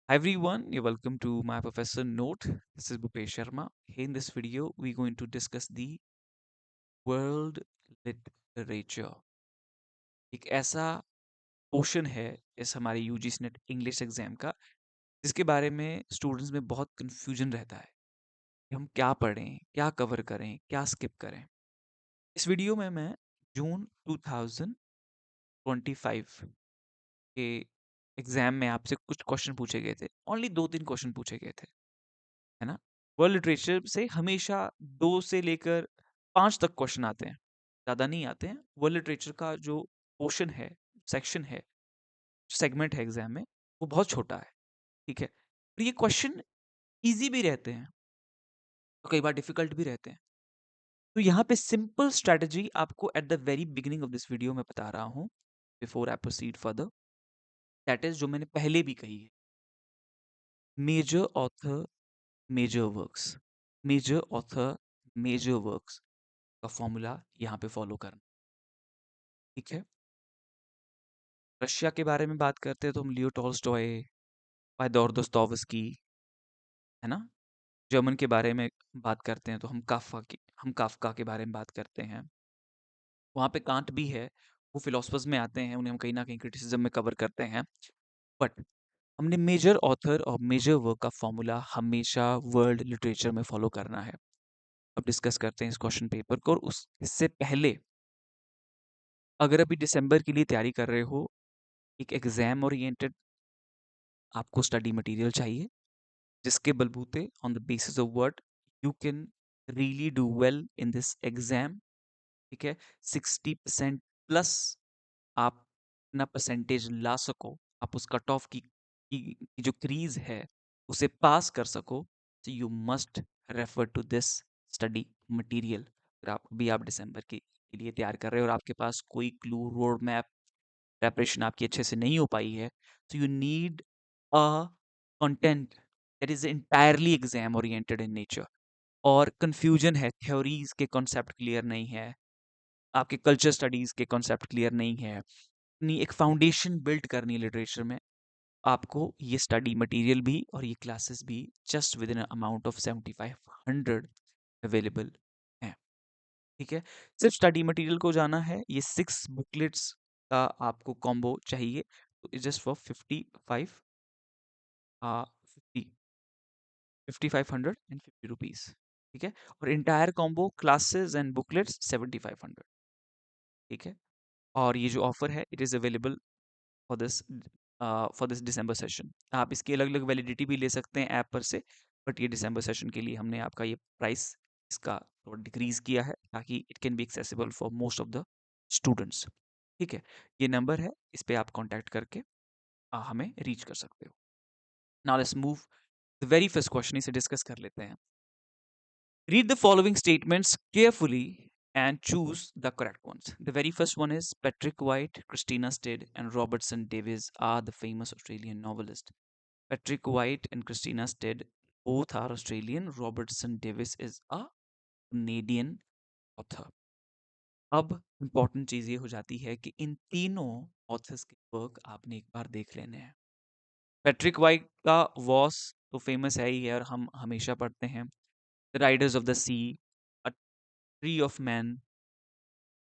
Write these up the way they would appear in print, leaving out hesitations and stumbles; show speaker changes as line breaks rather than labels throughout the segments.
Hi everyone, you're welcome to my Professor Note. This is Bhupesh Sharma. In this video, we're going to discuss the world literature. एक ऐसा portion है इस हमारे UGC net English exam का जिसके बारे में स्टूडेंट्स में बहुत कंफ्यूजन रहता है कि हम क्या पढ़ें, क्या कवर करें, क्या स्किप करें। इस वीडियो में मैं जून 2025 के एग्जाम में आपसे कुछ क्वेश्चन पूछे गए थे। ओनली 2-3 क्वेश्चन पूछे गए थे, है ना? वर्ल्ड लिटरेचर से हमेशा 2 से लेकर 5 तक क्वेश्चन आते हैं, ज़्यादा नहीं आते हैं। वर्ल्ड लिटरेचर का जो पोर्शन है, सेक्शन है, सेगमेंट है एग्जाम में, वो बहुत छोटा है, ठीक है? और ये क्वेश्चन ईज़ी भी रहते हैं और कई बार डिफिकल्ट भी रहते हैं। तो यहाँ पे सिंपल स्ट्रैटेजी आपको at the very beginning of this video मैं बता रहा हूँ, before I proceed further, that is जो मैंने पहले भी कही है, major author, major works. Major author, major works का फॉर्मूला यहाँ पे फॉलो करना, ठीक है? रशिया के बारे में बात करते हैं तो हम लियो टॉल्स्टॉय, फायोदोर दोस्तोवस्की, है ना? जर्मन के बारे में बात करते हैं तो हम काफ्का के बारे में बात करते हैं। वहाँ पे कांट भी है, वो फिलोसफर्स में आते हैं, उन्हें हम कहीं न कहीं क्रिटिसिज्म में कवर करते हैं। बट हमने मेजर ऑथर और मेजर वर्क का फॉर्मूला हमेशा वर्ल्ड लिटरेचर में फॉलो करना है। अब डिस्कस करते हैं इस क्वेश्चन पेपर को और उस इससे पहले अगर अभी दिसंबर के लिए तैयारी कर रहे हो, एक एग्ज़ाम ओरिएंटेड आपको स्टडी मटेरियल चाहिए जिसके बलबूते on the basis of what you can really do well in this exam, ठीक है? 60% प्लस आप अपना परसेंटेज ला सको, आप उस कट ऑफ की जो क्रीज है उसे पास कर सको, तो you must refer to this study material. अगर आप दिसंबर के लिए तैयार कर रहे हो और आपके पास कोई क्लू रोड मैप प्रेपरेशन आपकी अच्छे से नहीं हो पाई है, तो you need a content that is entirely exam oriented in nature. और कंफ्यूजन है, थ्योरीज के कॉन्सेप्ट क्लियर नहीं है, आपके कल्चर स्टडीज के कॉन्सेप्ट क्लियर नहीं है, अपनी एक फाउंडेशन बिल्ड करनी है लिटरेचर में, आपको ये स्टडी मटेरियल भी और ये क्लासेस भी just with in amount of 7500 available हैं, ठीक है? सिर्फ स्टडी मटेरियल को जाना है, ये 6 बुकलेट्स का आपको कॉम्बो चाहिए, तो जस्ट फॉर 55 50 5550 रुपीज, ठीक है? और entire combo classes and booklets 7500, ठीक है? और ये जो ऑफर है it is available for this December session. आप इसकी अलग अलग वैलिडिटी भी ले सकते हैं ऐप पर से, बट ये दिसंबर सेशन के लिए हमने आपका ये प्राइस इसका थोड़ा डिक्रीज किया है ताकि it can be accessible for most of the students, ठीक है? ये नंबर है, इस पे आप कांटेक्ट करके हमें रीच कर सकते हो। Now let's move the very first question, इसे डिस्कस कर लेते हैं। Read the following statements carefully and choose the correct ones. The very first one is Patrick White, Christina Stead, and Robertson Davies are the famous Australian novelists. Patrick White and Christina Stead both are Australian. Robertson Davies is a Canadian author. अब important चीज़ ये हो जाती है कि इन तीनों authors के work आपने एक बार देख लेने हैं। पैट्रिक वाइट का वॉस तो फेमस है ही है और हम हमेशा पढ़ते हैं। The riders of the sea, a tree of man,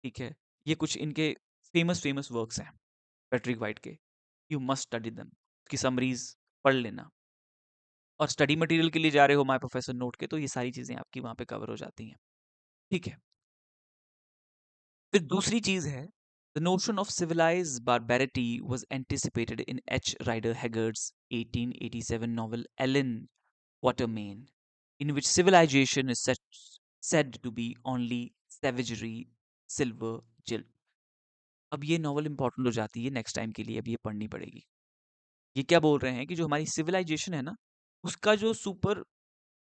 ठीक है? ये कुछ इनके फेमस फेमस वर्क्स हैं पैट्रिक वाइट के। यू मस्ट स्टडी देम, की समरीज पढ़ लेना। और स्टडी मटेरियल के लिए जा रहे हो माय प्रोफेसर नोट के, तो ये सारी चीजें आपकी वहां पे कवर हो जाती हैं, ठीक है? फिर दूसरी चीज है, the notion of civilised barbarity was anticipated in H Rider Haggard's 1887 novel Allan Quatermain, in which civilization is said to be only savagery, silver, jilt. अब ये नॉवल इंपॉर्टेंट हो जाती है नेक्स्ट टाइम के लिए, अब ये पढ़नी पड़ेगी। ये क्या बोल रहे हैं कि जो हमारी सिविलाइजेशन है ना, उसका जो सुपर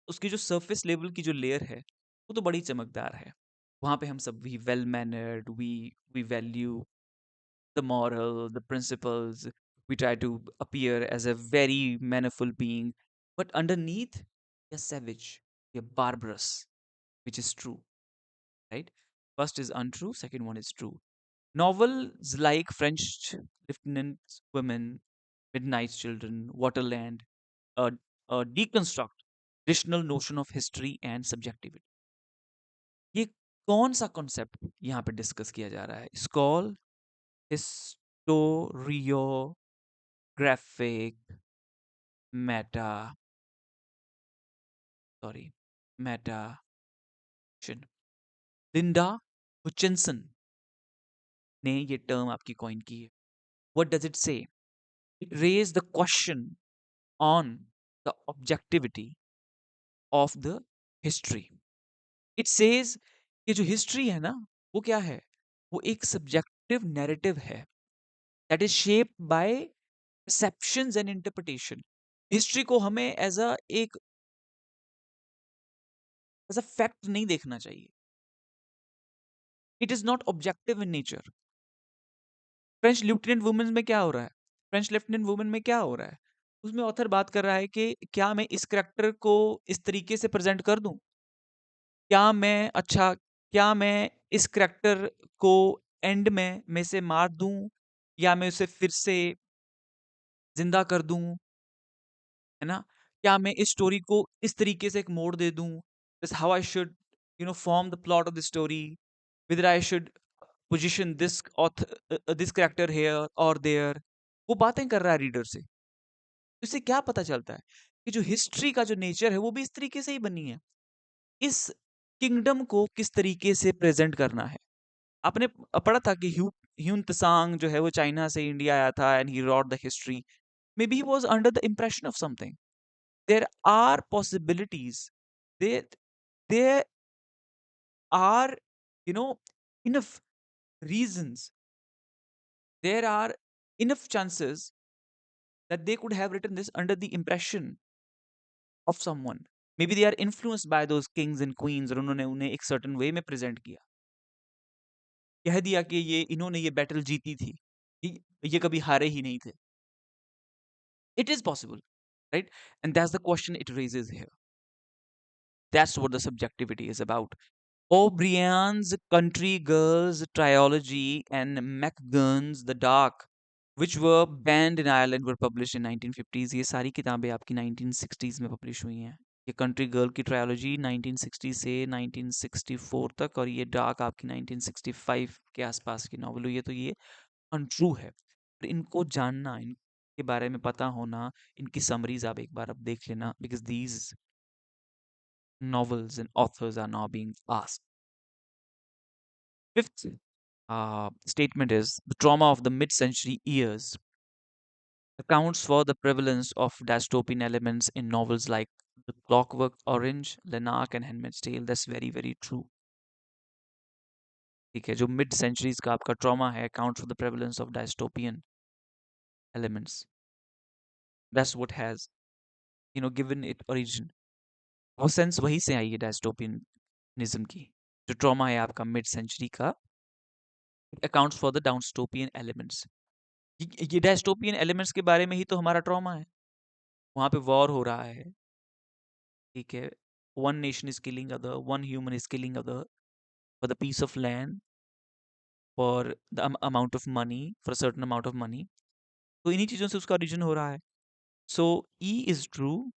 उसकी जो सरफेस लेवल की जो लेयर है वो तो बड़ी चमकदार है। वहाँ पे हम सब we well mannered, we value the moral, the principles, we try to appear as a very mannerful being, but underneath या savage, या barbarous, which is true, right? First is untrue, second one is true. Novels like French Lieutenant Women Midnight's Children, Waterland, uh, deconstruct traditional notion of history and subjectivity. ये कौन सा concept यहाँ पे discuss किया जा रहा है? स्कॉल historiographic meta sorry meta Linda हुचिनसन ने ये टर्म आपकी कॉइन की है. What does it say? It raise the question on the objectivity of the history. It says कि जो हिस्ट्री है ना, वो क्या है? वो एक सब्जेक्टिव नैरेटिव है that is shaped by perceptions and interpretation. History को हमें एज अ फैक्ट नहीं देखना चाहिए. It is not objective in nature. French lieutenant women में क्या हो रहा है? फ्रेंच लेफ्टिनेंट वुमेन में क्या हो रहा है? उसमें ऑथर बात कर रहा है कि क्या मैं इस करेक्टर को इस तरीके से प्रेजेंट कर दूं? क्या मैं इस करेक्टर को एंड में से मार दूं, या मैं उसे फिर से जिंदा कर दूं, है ना? क्या मैं इस स्टोरी को इस तरीके से एक मोड़ दे दूं? This how I should form the plot of the story, whether I should position this character here or there. वो बातें कर रहा है रीडर से. इससे क्या पता चलता है कि जो हिस्ट्री का जो नेचर है वो भी इस तरीके से ही बनी है. इस किंगडम को किस तरीके से प्रेजेंट करना है. आपने पढ़ा था कि ह्यून त्सांग जो है वो चाइना से इंडिया आया था and he wrote the history. Maybe he was under the impression of something. There are possibilities. There are you know enough reasons, there are enough chances that they could have written this under the impression of someone. Maybe they are influenced by those kings and queens और उन्होंने उन्हें एक certain way में present किया. कह दिया कि इन्होंने ये battle जीती थी. ये कभी हारे ही नहीं थे. It is possible, right? And that's the question it raises here. That's what the subjectivity is about. O'Brien's Country Girls Trilogy and McGurn's The Dark, which were banned in Ireland, were published in 1950s. ये सारी किताबें आपकी 1960s में publish हुई हैं. ये country girl की trilogy 1960 से 1964 तक, और ये डार्क आपकी 1965 के आसपास की नॉवल हुई है. तो ये अनट्रू है. पर इनको जानना, इनके बारे में पता होना, इनकी समरीज आप एक बार अब देख लेना, because these novels and authors are now being asked. Fifth statement is the trauma of the mid century years accounts for the prevalence of dystopian elements in novels like The Clockwork Orange, Lanark, and Handmaid's Tale. That's very, very true. ठीक है, जो mid centuries का आपका trauma है, account for the prevalence of dystopian elements. That's what has given it origin. वो sense वहीं से आई है डायस्टोपियनिज्म की. जो ट्रॉमा है आपका मिड सेंचुरी का, accounts for the dystopian elements. ये डायस्टोपियन एलिमेंट्स के बारे में ही तो हमारा ट्रॉमा है. वहां पे वॉर हो रहा है, ठीक है. One nation is killing other, one human is killing other for the piece of land, for the amount of money, for certain amount of money. तो इन्हीं चीजों से उसका ओरिजिन हो रहा है. So E is true,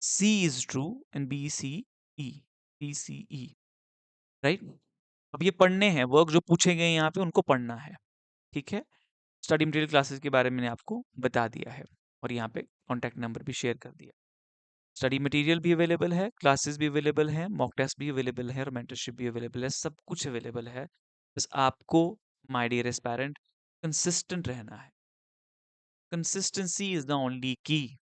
C is true, and B C E, B C E, right. अब ये पढ़ने हैं, वर्क जो पूछे गए यहाँ पे उनको पढ़ना है. ठीक है. स्टडी मटेरियल क्लासेस के बारे में मैंने आपको बता दिया है, और यहाँ पे कॉन्टैक्ट नंबर भी शेयर कर दिया. स्टडी मटेरियल भी अवेलेबल है, क्लासेस भी अवेलेबल है, मॉक टेस्ट भी अवेलेबल है, और मेंटरशिप भी अवेलेबल है. सब कुछ अवेलेबल है. बस आपको, माय डियर एस्पायरेंट, कंसिस्टेंट रहना है. Consistency is the only key.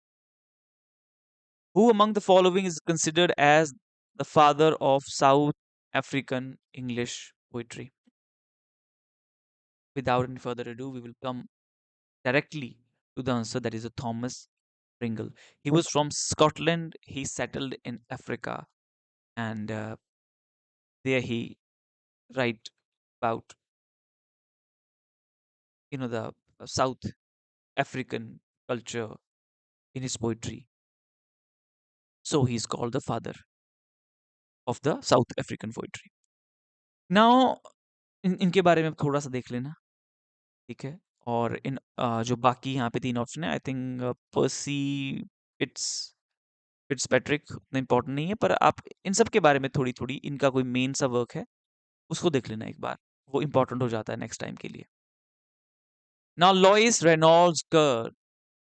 Who among the following is considered as the father of South African English poetry? Without any further ado, we will come directly to the answer, that is a Thomas Pringle. He was from Scotland. He settled in Africa, and there he write about the South African culture in his poetry. So he is called the father of the South African poetry. Now इनके बारे में थोड़ा सा देख लेना, ठीक है. और इन जो बाकी यहाँ पे 3 ऑप्शन है, आई थिंक पर्सी फिट्स फिट्जपैट्रिक उतना इम्पोर्टेंट नहीं है, पर आप इन सब के बारे में थोड़ी-थोड़ी, इनका कोई मेन सा वर्क है, उसको देख लेना एक बार। वो इम्पोर्टेंट हो जाता है नेक्स्ट टाइम के लिए। Now Lois Reynolds Kerr,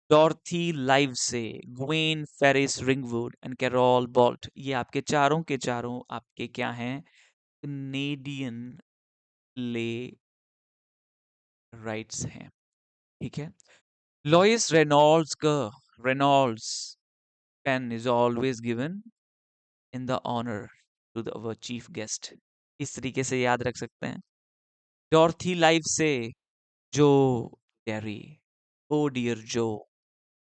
Dorothy Livesay, Gwen Ferris Ringwood and Carol Bolt, ये आपके चारों के चारों आपके क्या हैं? कनेडियन प्ले राइट्स हैं। ठीक है। लॉइस रेनॉल्ड्स का Reynolds pen is always given in the honour to the our chief guest, इस तरीके से याद रख सकते हैं। डॉर्थी लाइफ से, जो कैरी, ओ डियर जो।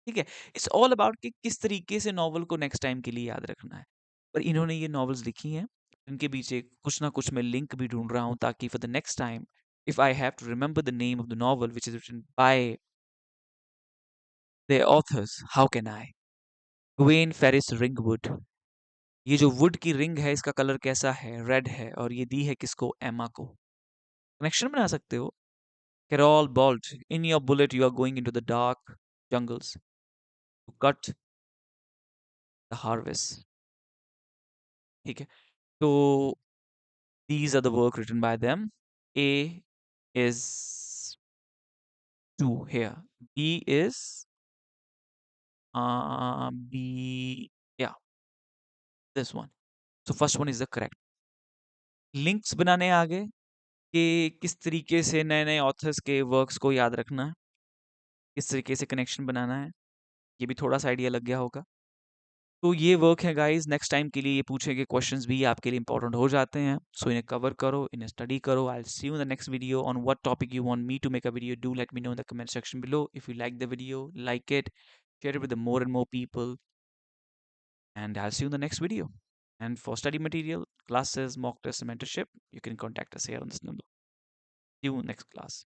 ठीक है। इट्स ऑल अबाउट कि किस तरीके से नॉवल को नेक्स्ट टाइम के लिए याद रखना है। पर इन्होंने ये नॉवेल्स लिखी हैं, इनके पीछे कुछ ना कुछ मैं लिंक भी ढूंढ रहा हूँ, ताकि for the next time if I have to remember the name of the novel which is written by the authors, how can I? Gwen Ferris Ringwood, ये जो वुड की रिंग है इसका कलर कैसा है? रेड है, और ये दी है किसको? एमा को। कनेक्शन बना सकते हो। Carol Bolt, in your bullet you are going into the dark jungles to cut the harvest. ठीक है। तो these are the work written by them. A is 2 here. B is B, yeah, this one. So first one is the correct. Links बनाने आगे कि किस तरीके से नए-नए ऑथर्स के वर्क्स को याद रखना है, किस तरीके से कनेक्शन बनाना है, ये भी थोड़ा-सा आइडिया लग गया होगा। तो ये वर्क है गाइस, नेक्स्ट टाइम के लिए ये पूछे गए क्वेश्चंस भी आपके लिए इंपॉर्टेंट हो जाते हैं। सो इन्हें कवर करो, इन्हें स्टडी करो। I will see you in the next video on what topic you want me to make a video. Do let me know in the comment section below. If you like the video, like it, share it with the more and more people, and I'll see you in the next video. And for study material, classes, mock tests, and mentorship, you can contact us here on this number. See you next class.